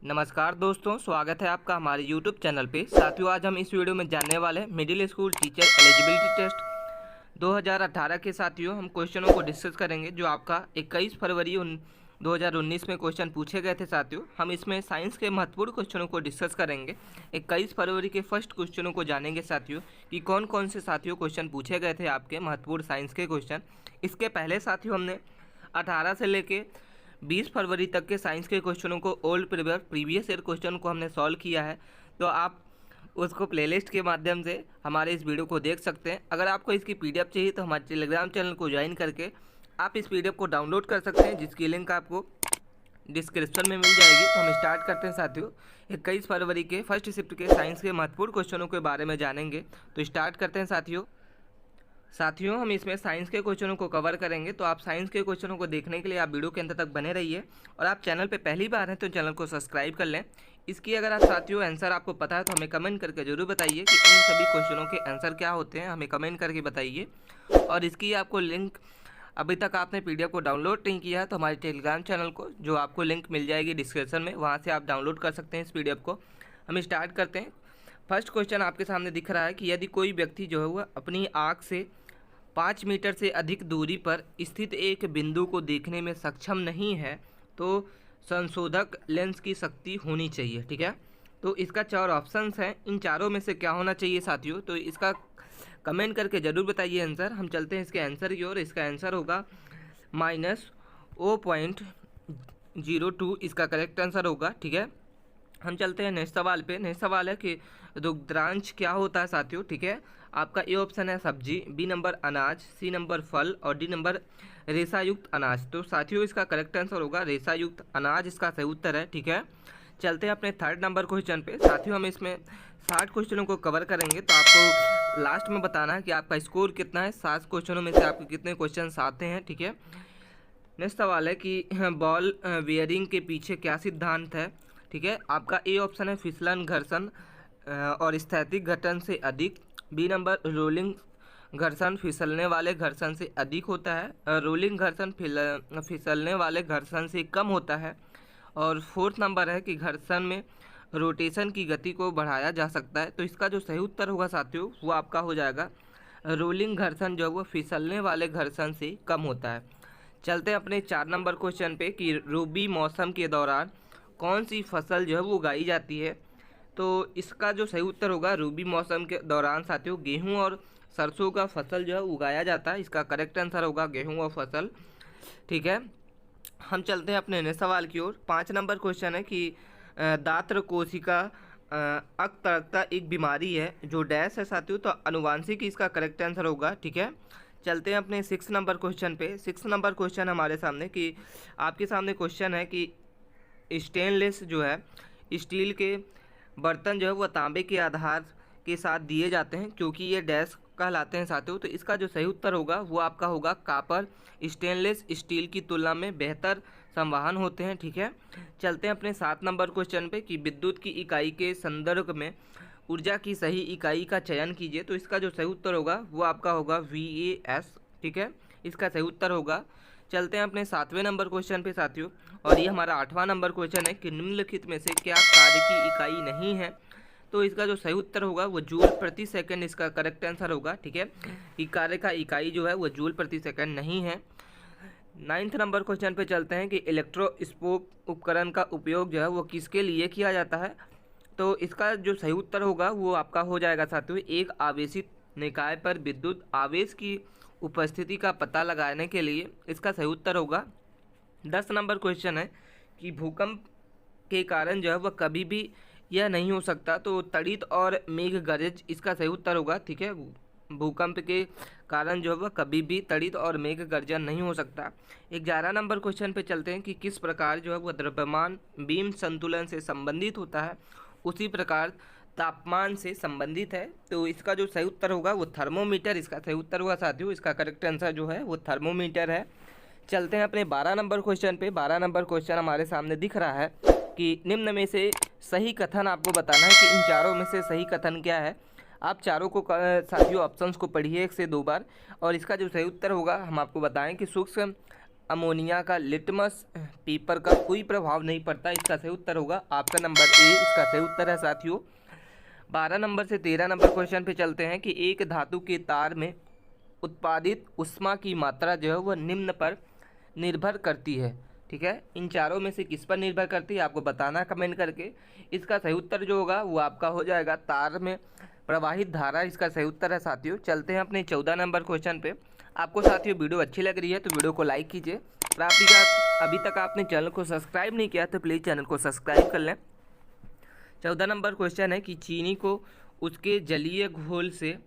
नमस्कार दोस्तों, स्वागत है आपका हमारे YouTube चैनल पे। साथियों, आज हम इस वीडियो में जानने वाले हैं middle school teacher eligibility test 2018 के। साथियों, हम क्वेश्चनों को डिस्कस करेंगे जो आपका 21 फरवरी 2019 में क्वेश्चन पूछे गए थे। साथियों, हम इसमें साइंस के महत्वपूर्ण क्वेश्चनों को डिस्कस करेंगे। 21 फरवरी के फर्स्ट क्वेश्चनों को जानेंगे साथियों कि कौन कौन से साथियों क्वेश्चन पूछे गए थे आपके महत्वपूर्ण साइंस के क्वेश्चन। इसके पहले साथियों हमने 18 से लेके 20 फरवरी तक के साइंस के क्वेश्चनों को ओल्ड प्रीवियस ईयर क्वेश्चन को हमने सॉल्व किया है, तो आप उसको प्लेलिस्ट के माध्यम से हमारे इस वीडियो को देख सकते हैं। अगर आपको इसकी पीडीएफ चाहिए तो हमारे टेलीग्राम चैनल को ज्वाइन करके आप इस पीडीएफ को डाउनलोड कर सकते हैं, जिसकी लिंक आपको डिस्क्रिप्शन में मिल जाएगी। तो हम स्टार्ट करते हैं साथियों। 21 फरवरी के फर्स्ट शिफ्ट के साइंस के महत्वपूर्ण क्वेश्चनों के बारे में जानेंगे, तो स्टार्ट करते हैं साथियों। हम इसमें साइंस के क्वेश्चनों को कवर करेंगे, तो आप साइंस के क्वेश्चनों को देखने के लिए आप वीडियो के अंत तक बने रहिए। और आप चैनल पे पहली बार हैं तो चैनल को सब्सक्राइब कर लें। इसकी अगर आप साथियों आंसर आपको पता है तो हमें कमेंट करके जरूर बताइए कि इन सभी क्वेश्चनों के आंसर क्या होते हैं, हमें कमेंट करके बताइए। और इसकी आपको लिंक, अभी तक आपने पीडीएफ को डाउनलोड नहीं किया है तो हमारे टेलीग्राम चैनल को, जो आपको लिंक मिल जाएगी डिस्क्रिप्शन में, वहाँ से आप डाउनलोड कर सकते हैं इस पीडीएफ को। हम स्टार्ट करते हैं। फर्स्ट क्वेश्चन आपके सामने दिख रहा है कि यदि कोई व्यक्ति जो है वह अपनी आँख से 5 मीटर से अधिक दूरी पर स्थित एक बिंदु को देखने में सक्षम नहीं है तो संशोधक लेंस की शक्ति होनी चाहिए। ठीक है, तो इसका 4 ऑप्शंस हैं, इन चारों में से क्या होना चाहिए साथियों, तो इसका कमेंट करके ज़रूर बताइए आंसर। हम चलते हैं इसके आंसर की ओर। इसका आंसर होगा -0.02, इसका करेक्ट आंसर होगा। ठीक है, हम चलते हैं नेक्स्ट सवाल पे। नेक्स्ट सवाल है कि दुग्धांश क्या होता है साथियों। ठीक है, आपका ए ऑप्शन है सब्जी, बी नंबर अनाज, सी नंबर फल और डी नंबर रेशा युक्त अनाज। तो साथियों इसका करेक्ट आंसर होगा रेशा युक्त अनाज, इसका सही उत्तर है। ठीक है, चलते हैं अपने थर्ड नंबर क्वेश्चन पे। साथियों हम इसमें 60 क्वेश्चनों को कवर करेंगे, तो आपको लास्ट में बताना है कि आपका स्कोर कितना है, 60 क्वेश्चनों में से आपके कितने क्वेश्चन आते हैं। ठीक है, नेक्स्ट सवाल है कि बॉल बेयरिंग के पीछे क्या सिद्धांत है। ठीक है, आपका ए ऑप्शन है फिसलन घर्षण और स्थैतिक घर्षण से अधिक, बी नंबर रोलिंग घर्षण फिसलने वाले घर्षण से अधिक होता है, रोलिंग घर्षण फिसलने वाले घर्षण से कम होता है, और फोर्थ नंबर है कि घर्षण में रोटेशन की गति को बढ़ाया जा सकता है। तो इसका जो सही उत्तर होगा साथियों वो आपका हो जाएगा रोलिंग घर्षण, जो वो फिसलने वाले घर्षण से कम होता है। चलते हैं अपने 4 नंबर क्वेश्चन पे कि रबी मौसम के दौरान कौन सी फसल जो है वो उगाई जाती है। तो इसका जो सही उत्तर होगा रबी मौसम के दौरान साथियों गेहूं और सरसों का फसल जो है उगाया जाता है, इसका करेक्ट आंसर होगा गेहूं और फसल। ठीक है, हम चलते हैं अपने नेक्स्ट सवाल की ओर। 5 नंबर क्वेश्चन है कि दात्र कोशिका अक्तरकता एक बीमारी है जो डैश है साथियों, तो अनुवांशिक इसका करेक्ट आंसर होगा। ठीक है, चलते हैं अपने 6 नंबर क्वेश्चन पे। 6 नंबर क्वेश्चन हमारे सामने कि आपके सामने क्वेश्चन है कि स्टेनलेस जो है स्टील के बर्तन जो है वह तांबे के आधार के साथ दिए जाते हैं क्योंकि ये डैश कहलाते हैं साथियों। तो इसका जो सही उत्तर होगा वो आपका होगा कापर स्टेनलेस स्टील की तुलना में बेहतर संवहन होते हैं। ठीक है, चलते हैं अपने 7 नंबर क्वेश्चन पे कि विद्युत की इकाई के संदर्भ में ऊर्जा की सही इकाई का चयन कीजिए। तो इसका जो सही उत्तर होगा वो आपका होगा VAS। ठीक है, इसका सही उत्तर होगा। चलते हैं अपने 7वें नंबर क्वेश्चन पे साथियों, और ये हमारा 8वां नंबर क्वेश्चन है कि निम्नलिखित में से क्या कार्य की इकाई नहीं है। तो इसका जो सही उत्तर होगा वो जूल प्रति सेकंड, इसका करेक्ट आंसर होगा। ठीक है, कि कार्य का इकाई जो है वो जूल प्रति सेकंड नहीं है। 9th नंबर क्वेश्चन पे चलते हैं कि इलेक्ट्रोस्कोप उपकरण का उपयोग जो है वो किसके लिए किया जाता है। तो इसका जो सही उत्तर होगा वो आपका हो जाएगा साथियों एक आवेशित निकाय पर विद्युत आवेश की उपस्थिति का पता लगाने के लिए, इसका सही उत्तर होगा। 10 नंबर क्वेश्चन है कि भूकंप के कारण जो है वह कभी भी यह नहीं हो सकता। तो तड़ित और मेघ गर्ज, इसका सही उत्तर होगा। ठीक है, भूकंप के कारण जो है वह कभी भी तड़ित और मेघ गर्जन नहीं हो सकता। 11 नंबर क्वेश्चन पे चलते हैं कि किस प्रकार जो है वह द्रव्यमान बीम संतुलन से संबंधित होता है, उसी प्रकार तापमान से संबंधित है। तो इसका जो सही उत्तर होगा वो थर्मोमीटर, इसका सही उत्तर होगा साथियों। इसका करेक्ट आंसर जो है वो थर्मोमीटर है। चलते हैं अपने 12 नंबर क्वेश्चन पे। 12 नंबर क्वेश्चन हमारे सामने दिख रहा है कि निम्न में से सही कथन आपको बताना है कि इन चारों में से सही कथन क्या है। आप चारों को साथियों ऑप्शंस को पढ़िए 1 से 2 बार, और इसका जो सही उत्तर होगा हम आपको बताएं कि सूक्ष्म अमोनिया का लिटमस पेपर का कोई प्रभाव नहीं पड़ता। इसका सही उत्तर होगा ऑप्शन नंबर ए, इसका सही उत्तर है साथियों। 12 नंबर से 13 नंबर क्वेश्चन पे चलते हैं कि एक धातु के तार में उत्पादित ऊष्मा की मात्रा जो है वह निम्न पर निर्भर करती है। ठीक है, इन चारों में से किस पर निर्भर करती है आपको बताना है कमेंट करके। इसका सही उत्तर जो होगा वो आपका हो जाएगा तार में प्रवाहित धारा, इसका सही उत्तर है साथियों। चलते हैं अपने 14 नंबर क्वेश्चन पे। आपको साथियों वीडियो अच्छी लग रही है तो वीडियो को लाइक कीजिए और अभी तक आपने चैनल को सब्सक्राइब नहीं किया तो प्लीज़ चैनल को सब्सक्राइब कर लें। 14 नंबर क्वेश्चन है कि चीनी को उसके जलीय घोल से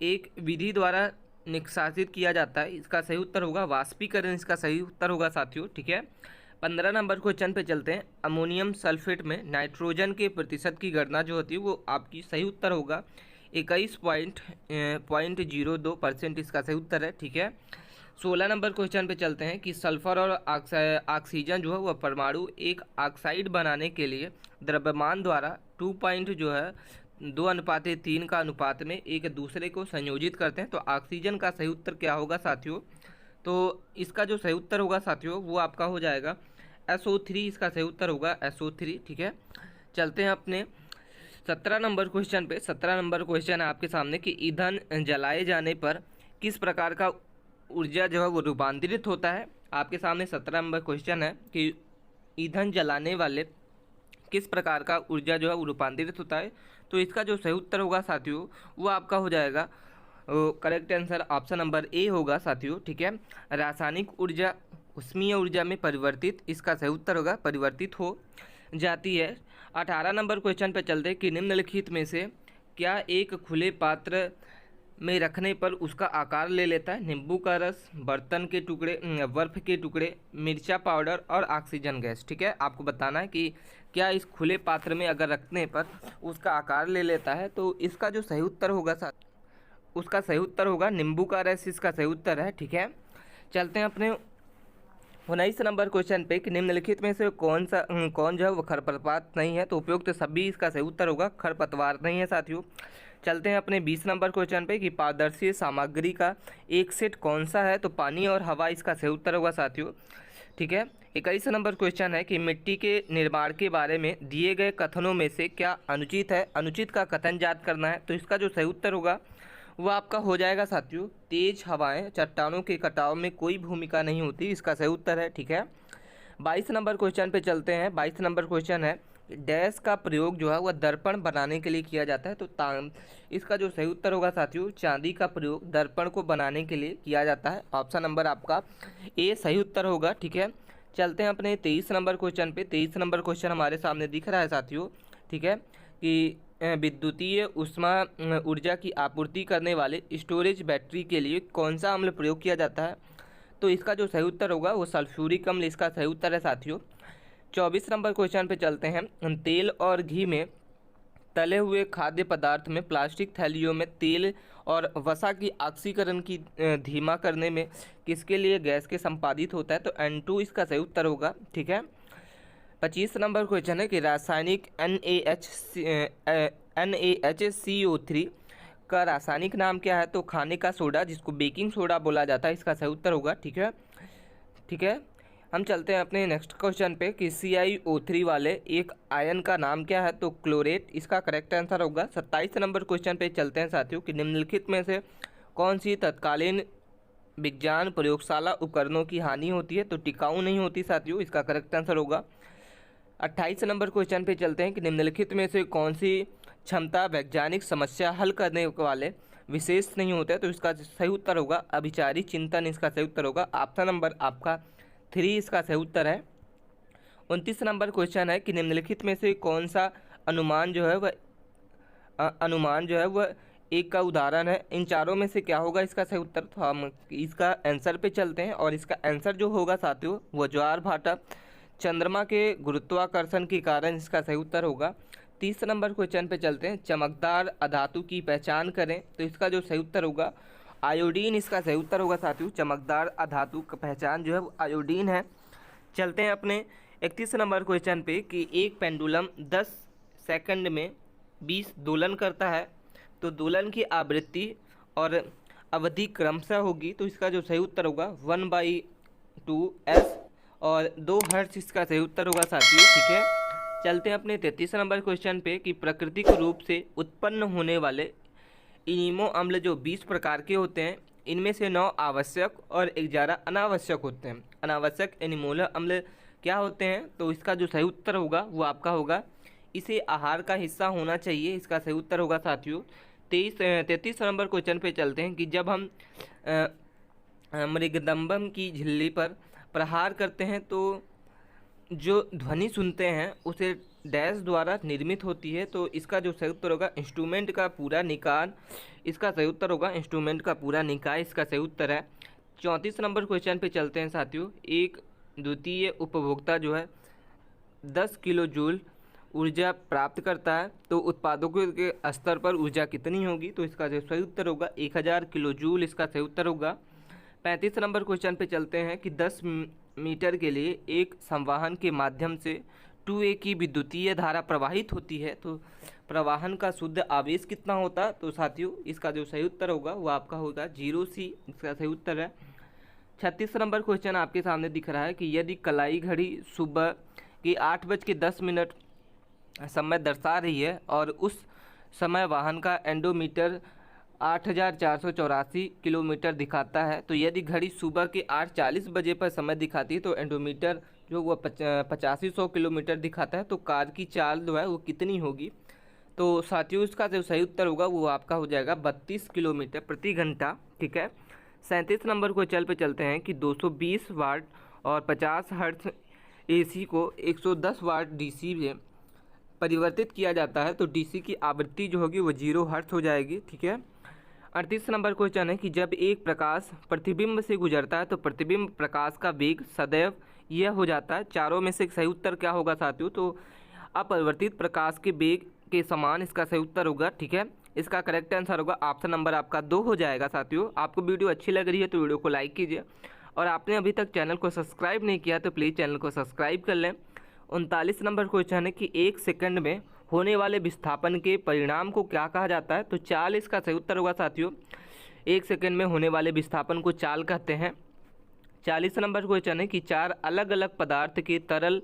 एक विधि द्वारा निष्कासित किया जाता है। इसका सही उत्तर होगा वाष्पीकरण, इसका सही उत्तर होगा साथियों। ठीक है, 15 नंबर क्वेश्चन पे चलते हैं। अमोनियम सल्फेट में नाइट्रोजन के प्रतिशत की गणना जो होती है वो आपकी सही उत्तर होगा 21.02%, इसका सही उत्तर है। ठीक है, 16 नंबर क्वेश्चन पे चलते हैं कि सल्फर और ऑक्सीजन जो है वह परमाणु एक ऑक्साइड बनाने के लिए द्रव्यमान द्वारा 2.3 का अनुपात में एक दूसरे को संयोजित करते हैं। तो ऑक्सीजन का सही उत्तर क्या होगा साथियों? तो इसका जो सही उत्तर होगा साथियों वो आपका हो जाएगा SO3, इसका सही उत्तर होगा SO3। ठीक है, चलते हैं अपने 17 नंबर क्वेश्चन पे। 17 नंबर क्वेश्चन है आपके सामने कि ईंधन जलाए जाने पर किस प्रकार का ऊर्जा जो है वो रूपांतरित होता है। आपके सामने 17 नंबर क्वेश्चन है कि ईंधन जलाने वाले किस प्रकार का ऊर्जा जो है वो रूपांतरित होता है। तो इसका जो सही उत्तर होगा साथियों वो आपका हो जाएगा correct answer option number A होगा साथियों। ठीक है, रासायनिक ऊर्जा ऊष्मीय ऊर्जा में परिवर्तित, इसका सही उत्तर होगा परिवर्तित हो जाती है। 18 नंबर क्वेश्चन पे चलते हैं कि निम्नलिखित में से क्या एक खुले पात्र में रखने पर उसका आकार ले लेता है? नींबू का रस, बर्तन के टुकड़े, बर्फ के टुकड़े, मिर्चा पाउडर और ऑक्सीजन गैस। ठीक है, आपको बताना है कि क्या इस खुले पात्र में अगर रखने पर उसका आकार ले लेता है। तो इसका जो सही उत्तर होगा उसका सही उत्तर होगा नींबू का रस, इसका सही उत्तर है। ठीक है, चलते हैं अपने 19 नंबर क्वेश्चन पे कि निम्नलिखित में से कौन जो है वो खरपतवार नहीं है। तो उपयुक्त सभी, इसका सही उत्तर होगा खरपतवार नहीं है साथियों। चलते हैं अपने 20 नंबर क्वेश्चन पे कि पारदर्शी सामग्री का एक सेट कौन सा है? तो पानी और हवा, इसका सही उत्तर होगा साथियों। ठीक है, 21 नंबर क्वेश्चन है कि मिट्टी के निर्माण के बारे में दिए गए कथनों में से क्या अनुचित है? अनुचित का कथन याद करना है। तो इसका जो सही उत्तर होगा वो आपका हो जाएगा साथियों तेज हवाएं चट्टानों के कटाव में कोई भूमिका नहीं होती, इसका सही उत्तर है। ठीक है, 22 नंबर क्वेश्चन पे चलते हैं। 22 नंबर क्वेश्चन है डैश का प्रयोग जो है वह दर्पण बनाने के लिए किया जाता है। तो इसका जो सही उत्तर होगा साथियों चांदी का प्रयोग दर्पण को बनाने के लिए किया जाता है। ऑप्शन नंबर आपका ए सही उत्तर होगा। ठीक है, चलते हैं अपने 23 नंबर क्वेश्चन पे। 23 नंबर क्वेश्चन हमारे सामने दिख रहा है साथियों। ठीक है, कि विद्युतीय ऊष्मा ऊर्जा की आपूर्ति करने वाले स्टोरेज बैटरी के लिए कौन सा अम्ल प्रयोग किया जाता है? तो इसका जो सही उत्तर होगा वो सल्फ्यूरिक अम्ल, इसका सही उत्तर है साथियों। 24 नंबर क्वेश्चन पे चलते हैं। तेल और घी में तले हुए खाद्य पदार्थ में प्लास्टिक थैलियों में तेल और वसा की ऑक्सीकरण की धीमा करने में किसके लिए गैस के संपादित होता है? तो N2, इसका सही उत्तर होगा। ठीक है, 25 नंबर क्वेश्चन है कि रासायनिक NaHCO3 का रासायनिक नाम क्या है? तो खाने का सोडा, जिसको बेकिंग सोडा बोला जाता है, इसका सही उत्तर होगा। ठीक है, ठीक है, हम चलते हैं अपने नेक्स्ट क्वेश्चन पे कि CiO3 वाले एक आयन का नाम क्या है? तो क्लोरेट, इसका करेक्ट आंसर होगा। 27 नंबर क्वेश्चन पे चलते हैं साथियों कि निम्नलिखित में से कौन सी तत्कालीन विज्ञान प्रयोगशाला उपकरणों की हानि होती है? तो टिकाऊ नहीं होती साथियों, इसका करेक्ट आंसर होगा। 28 नंबर क्वेश्चन पे चलते हैं कि निम्नलिखित में से कौन सी क्षमता वैज्ञानिक समस्या हल करने वाले विशेष नहीं होते? तो इसका सही उत्तर होगा अभिचारी चिंतन, इसका सही उत्तर होगा ऑप्शन नंबर आपका 3, इसका सही उत्तर है। 29 नंबर क्वेश्चन है कि निम्नलिखित में से कौन सा अनुमान जो है वह एक का उदाहरण है? इन चारों में से क्या होगा इसका सही उत्तर? तो हम इसका आंसर पे चलते हैं और इसका आंसर जो होगा साथियों वो ज्वार भाटा चंद्रमा के गुरुत्वाकर्षण के कारण, इसका सही उत्तर होगा। 30 नंबर क्वेश्चन पे चलते हैं। चमकदार अधातु की पहचान करें? तो इसका जो सही उत्तर होगा आयोडीन, इसका सही उत्तर होगा साथियों। चमकदार अधातु का पहचान जो है वो आयोडीन है। चलते हैं अपने 31 नंबर क्वेश्चन पे कि एक पेंडुलम 10 सेकंड में 20 दोलन करता है। तो दोलन की आवृत्ति और अवधि क्रमशः होगी। तो इसका जो सही उत्तर होगा 1/10 2s और 2 हर्ट्ज इसका सही उत्तर होगा साथियों। ठीक है, चलते हैं अपने 33 नंबर क्वेश्चन पे कि प्राकृतिक रूप से उत्पन्न होने वाले इनिमो अम्ल जो 20 प्रकार के होते हैं, इनमें से 9 आवश्यक और 11 अनावश्यक होते हैं। अनावश्यक एनिमोलर अम्ल क्या होते हैं? तो इसका जो सही उत्तर होगा वो आपका होगा इसे आहार का हिस्सा होना चाहिए, इसका सही उत्तर होगा साथियों। 33 नंबर क्वेश्चन पे चलते हैं कि जब हम मृगदम्बम की झिल्ली पर प्रहार करते हैं तो जो ध्वनि सुनते हैं उसे डैश द्वारा निर्मित होती है। तो इसका जो सही उत्तर होगा इंस्ट्रूमेंट का पूरा निकाय, इसका सही उत्तर होगा इंस्ट्रूमेंट का पूरा निकाय, इसका सही उत्तर है। 34 नंबर क्वेश्चन पे चलते हैं साथियों। एक द्वितीय उपभोक्ता जो है 10 किलो जूल ऊर्जा प्राप्त करता है, तो उत्पादकों के स्तर पर ऊर्जा कितनी होगी? तो इसका जो सही उत्तर होगा 1000 किलो जूल, इसका सही उत्तर होगा। 35 नंबर क्वेश्चन पे चलते हैं कि 10 मीटर के लिए एक संवाहन के माध्यम से 2A की विद्युतीय धारा प्रवाहित होती है, तो प्रवाहन का शुद्ध आवेश कितना होता? तो साथियों इसका जो सही उत्तर होगा वो आपका होगा 0C, इसका सही उत्तर है। 36 नंबर क्वेश्चन आपके सामने दिख रहा है कि यदि कलाई घड़ी सुबह की 8:10 समय दर्शा रही है और उस समय वाहन का एंडोमीटर 8484 किलोमीटर दिखाता है, तो यदि घड़ी सुबह के 8:40 बजे पर समय दिखाती है तो एंडोमीटर जो वो 8500 किलोमीटर दिखाता है, तो कार की चाल जो है वो कितनी होगी? तो साथियों इसका जो सही उत्तर होगा वो आपका हो जाएगा 32 किलोमीटर प्रति घंटा। ठीक है, 37 नंबर क्वेश्चन पे चलते हैं कि 220 वाट और 50 हर्ट्ज AC को 110 वाट DC में परिवर्तित किया जाता है, तो DC की आवृत्ति जो होगी वो 0 हर्ट्ज हो जाएगी। ठीक है, 38 नंबर क्वेश्चन है कि जब एक प्रकाश प्रतिबिंब से गुजरता है तो प्रतिबिंब प्रकाश का वेग सदैव यह हो जाता है। चारों में से सही उत्तर क्या होगा साथियों? तो अपरिवर्तित प्रकाश के वेग के समान, इसका सही उत्तर होगा। ठीक है, इसका करेक्ट आंसर होगा ऑप्शन नंबर आपका 2 हो जाएगा साथियों। आपको वीडियो अच्छी लग रही है तो वीडियो को लाइक कीजिए, और आपने अभी तक चैनल को सब्सक्राइब नहीं किया तो प्लीज़ चैनल को सब्सक्राइब कर लें। 39 नंबर क्वेश्चन है कि 1 सेकंड में होने वाले विस्थापन के परिणाम को क्या कहा जाता है? तो चाल इसका सही उत्तर होगा साथियों। 1 सेकंड में होने वाले विस्थापन को चाल कहते हैं। 40 नंबर क्वेश्चन है कि 4 अलग अलग पदार्थ के तरल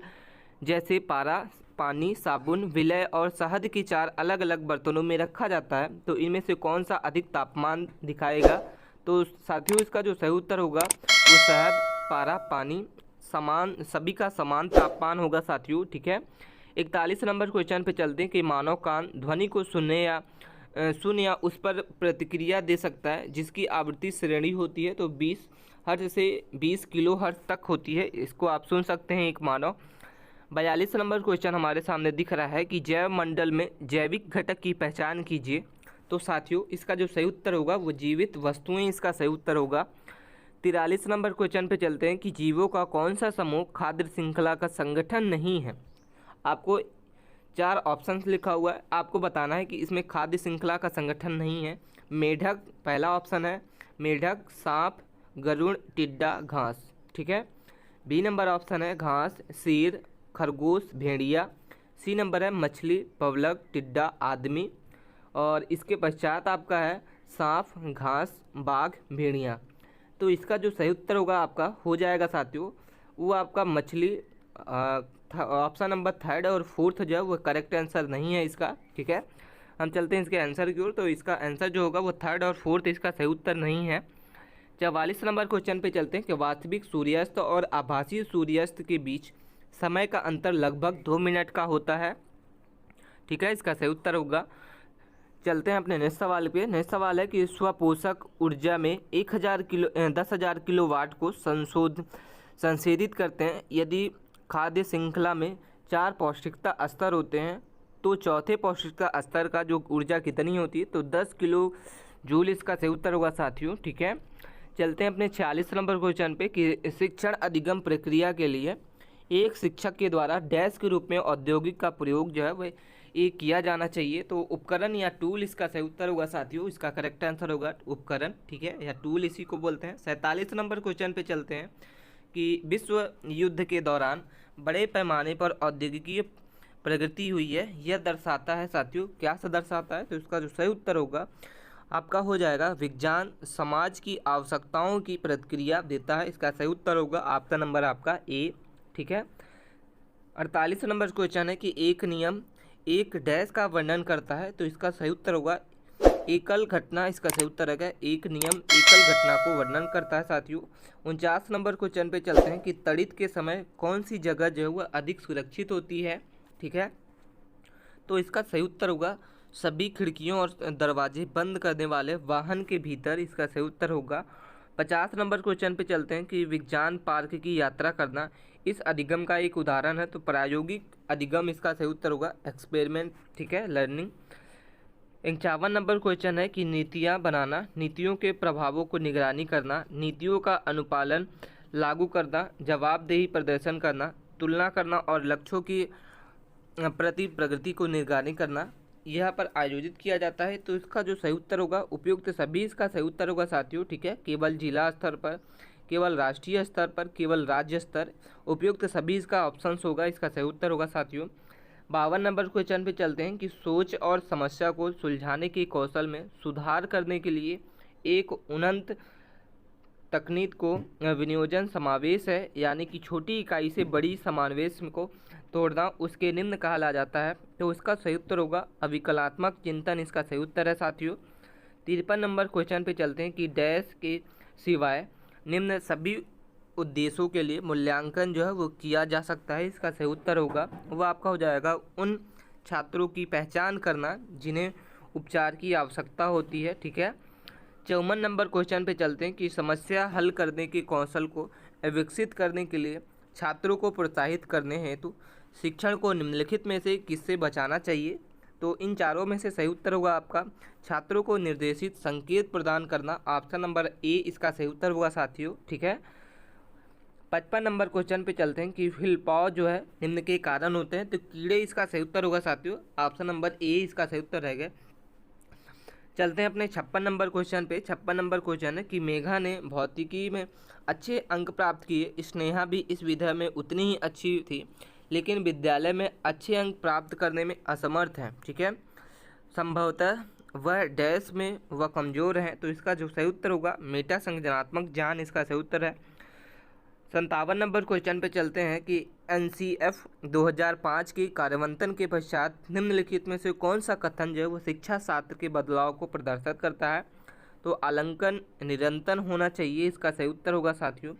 जैसे पारा, पानी, साबुन, विलय और शहद की 4 अलग अलग बर्तनों में रखा जाता है, तो इनमें से कौन सा अधिक तापमान दिखाएगा? तो साथियों इसका जो सही उत्तर होगा वो शहद, पारा, पानी सभी का समान तापमान होगा साथियों। ठीक है, 41 नंबर क्वेश्चन पे चलते हैं कि मानव कान ध्वनि को सुन या उस पर प्रतिक्रिया दे सकता है जिसकी आवृत्ति श्रेणी होती है, तो 20 हर्ट्ज से 20 किलो हर्ट्ज तक होती है, इसको आप सुन सकते हैं एक मानव। 42 नंबर क्वेश्चन हमारे सामने दिख रहा है कि जैव मंडल में जैविक घटक की पहचान कीजिए। तो साथियों इसका जो सही उत्तर होगा वो जीवित वस्तुएं, इसका सही उत्तर होगा। 43 नंबर क्वेश्चन पे चलते हैं कि जीवों का कौन सा समूह खाद्य श्रृंखला का संगठन नहीं है? आपको 4 ऑप्शंस लिखा हुआ है, आपको बताना है कि इसमें खाद्य श्रृंखला का संगठन नहीं है। मेढक पहला ऑप्शन है, मेढक, सांप, गरुड़, टिड्डा, घास। ठीक है, बी नंबर ऑप्शन है घास, शेर, खरगोश, भेड़िया। सी नंबर है मछली, पवलक, टिड्डा, आदमी, और इसके पश्चात आपका है सांप, घास, बाघ, भेड़िया। तो इसका जो सही उत्तर होगा आपका हो जाएगा साथियों वो आपका मछली। ऑप्शन नंबर 3 और 4 जो है वो करेक्ट आंसर नहीं है इसका। ठीक है, हम चलते हैं इसके आंसर की ओर। तो इसका आंसर जो होगा वो 3 और 4 इसका सही उत्तर नहीं है। 44 नंबर क्वेश्चन पे चलते हैं कि वास्तविक सूर्यास्त और आभासी सूर्यास्त के बीच समय का अंतर लगभग 2 मिनट का होता है। ठीक है, इसका सही उत्तर होगा। चलते हैं अपने नेक्स्ट सवाल पे। नेक्स्ट सवाल है कि स्वपोषक ऊर्जा में 10,000 किलोवाट को संशोधित करते हैं। यदि खाद्य श्रृंखला में 4 पौष्टिकता स्तर होते हैं तो चौथे पौष्टिकता स्तर का जो ऊर्जा कितनी होती है? तो 10 किलो जूल, इसका सही उत्तर होगा साथियों। ठीक है, चलते हैं अपने 46 नंबर क्वेश्चन पे कि शिक्षण अधिगम प्रक्रिया के लिए एक शिक्षक के द्वारा डैश के रूप में औद्योगिक का प्रयोग जो है वह ये किया जाना चाहिए। तो उपकरण या टूल, इसका सही उत्तर होगा साथियों। इसका करेक्ट आंसर होगा उपकरण। ठीक है, या टूल इसी को बोलते हैं। 47 नंबर क्वेश्चन पे चलते हैं कि विश्व युद्ध के दौरान बड़े पैमाने पर औद्योगिक प्रगति हुई है, यह दर्शाता है साथियों, क्या से दर्शाता है? तो इसका जो सही उत्तर होगा आपका हो जाएगा विज्ञान समाज की आवश्यकताओं की प्रतिक्रिया देता है, इसका सही उत्तर होगा आपका नंबर आपका ए। ठीक है। 48 नंबर क्वेश्चन है कि एक नियम एक डैश का वर्णन करता है, तो इसका सही उत्तर होगा एकल घटना, इसका सही उत्तर है एक नियम एकल घटना को वर्णन करता है साथियों। 49 नंबर क्वेश्चन पे चलते हैं कि तड़ित के समय कौन सी जगह जो है वह अधिक सुरक्षित होती है। ठीक है, तो इसका सही उत्तर होगा सभी खिड़कियों और दरवाजे बंद करने वाले वाहन के भीतर, इसका सही उत्तर होगा। 50 नंबर क्वेश्चन पे चलते हैं कि विज्ञान पार्क की यात्रा करना इस अधिगम का एक उदाहरण है, तो प्रायोगिक अधिगम इसका सही उत्तर होगा एक्सपेरिमेंट। ठीक है, लर्निंग। 51 नंबर क्वेश्चन है कि नीतियाँ बनाना, नीतियों के प्रभावों को निगरानी करना, नीतियों का अनुपालन लागू करना, जवाबदेही प्रदर्शन करना, तुलना करना और लक्ष्यों की प्रति प्रगति को निगरानी करना यहाँ पर आयोजित किया जाता है, तो इसका जो सही उत्तर होगा उपयुक्त सभी इसका सही उत्तर होगा साथियों। ठीक है, केवल जिला स्तर पर, केवल राष्ट्रीय स्तर पर, केवल राज्य स्तर, उपयुक्त सभी इसका ऑप्शन होगा, इसका सही उत्तर होगा साथियों। 52 नंबर क्वेश्चन पे चलते हैं कि सोच और समस्या को सुलझाने के कौशल में सुधार करने के लिए एक उन्नत तकनीक को विनियोजन समावेश है, यानी कि छोटी इकाई से बड़ी समावेश को तोड़ना उसके निम्न कहा जाता है, तो इसका सही उत्तर होगा अविकलात्मक चिंतन, इसका सही उत्तर है साथियों। 53 नंबर क्वेश्चन पे चलते हैं कि डैश के सिवाय निम्न सभी उद्देश्यों के लिए मूल्यांकन जो है वो किया जा सकता है, इसका सही उत्तर होगा वो आपका हो जाएगा उन छात्रों की पहचान करना जिन्हें उपचार की आवश्यकता होती है। ठीक है। 54 नंबर क्वेश्चन पे चलते हैं कि समस्या हल करने के कौशल को विकसित करने के लिए छात्रों को प्रोत्साहित करने हेतु शिक्षण को निम्नलिखित में से किससे बचाना चाहिए, तो इन चारों में से सही उत्तर होगा आपका छात्रों को निर्देशित संकेत प्रदान करना, ऑप्शन नंबर ए इसका सही उत्तर होगा साथियों। ठीक है। 55 नंबर क्वेश्चन पे चलते हैं कि फिलपाव जो है निम्न के कारण होते हैं, तो कीड़े इसका सही उत्तर होगा साथियों, ऑप्शन नंबर ए इसका सही उत्तर रहेगा। चलते हैं अपने 56 नंबर क्वेश्चन पे। 56 नंबर क्वेश्चन है कि मेघा ने भौतिकी में अच्छे अंक प्राप्त किए, स्नेहा भी इस विधा में उतनी ही अच्छी थी, लेकिन विद्यालय में अच्छे अंक प्राप्त करने में असमर्थ हैं। ठीक है, संभवतः वह डैश में वह कमज़ोर हैं, तो इसका जो सही उत्तर होगा मेटा संज्ञानात्मक ज्ञान, इसका सही उत्तर है। 57 नंबर क्वेश्चन पे चलते हैं कि NCF 2005 के कार्यान्वयन के पश्चात निम्नलिखित में से कौन सा कथन जो है वो शिक्षा शास्त्र के बदलाव को प्रदर्शित करता है, तो आलंकन निरंतर होना चाहिए, इसका सही उत्तर होगा साथियों।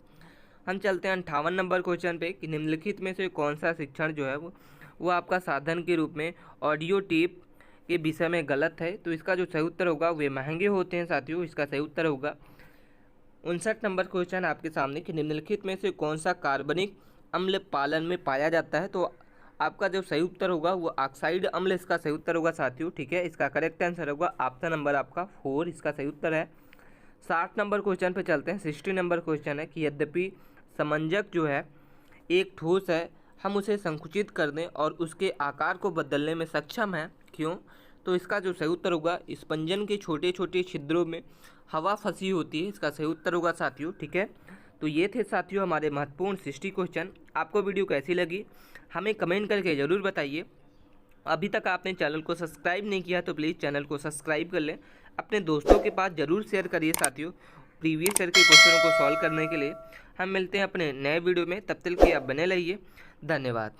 हम चलते हैं 58 नंबर क्वेश्चन पे कि निम्नलिखित में से कौन सा शिक्षण जो है वो आपका साधन के रूप में ऑडियो टेप के विषय में गलत है, तो इसका जो सही उत्तर होगा वे महंगे होते हैं साथियों, इसका सही उत्तर होगा। 59 नंबर क्वेश्चन आपके सामने कि निम्नलिखित में से कौन सा कार्बनिक अम्ल पालन में पाया जाता है, तो आपका जो सही उत्तर होगा वो ऑक्साइड अम्ल, इसका सही उत्तर होगा साथियों। ठीक है, इसका करेक्ट आंसर होगा ऑप्शन नंबर आपका 4, इसका सही उत्तर है। 60 नंबर क्वेश्चन पे चलते हैं। 60 नंबर क्वेश्चन है कि यद्यपि समंजक जो है एक ठोस है, हम उसे संकुचित करने और उसके आकार को बदलने में सक्षम हैं, क्यों, तो इसका जो सही उत्तर होगा स्पंजन के छोटे छोटे छिद्रों में हवा फंसी होती है, इसका सही उत्तर होगा साथियों। ठीक है, तो ये थे साथियों हमारे महत्वपूर्ण 60 क्वेश्चन। आपको वीडियो कैसी लगी हमें कमेंट करके ज़रूर बताइए। अभी तक आपने चैनल को सब्सक्राइब नहीं किया तो प्लीज़ चैनल को सब्सक्राइब कर लें, अपने दोस्तों के पास ज़रूर शेयर करिए साथियों प्रीवियस ईयर के क्वेश्चनों को सॉल्व करने के लिए। हम मिलते हैं अपने नए वीडियो में, तब तक के आप बने रहिए। धन्यवाद।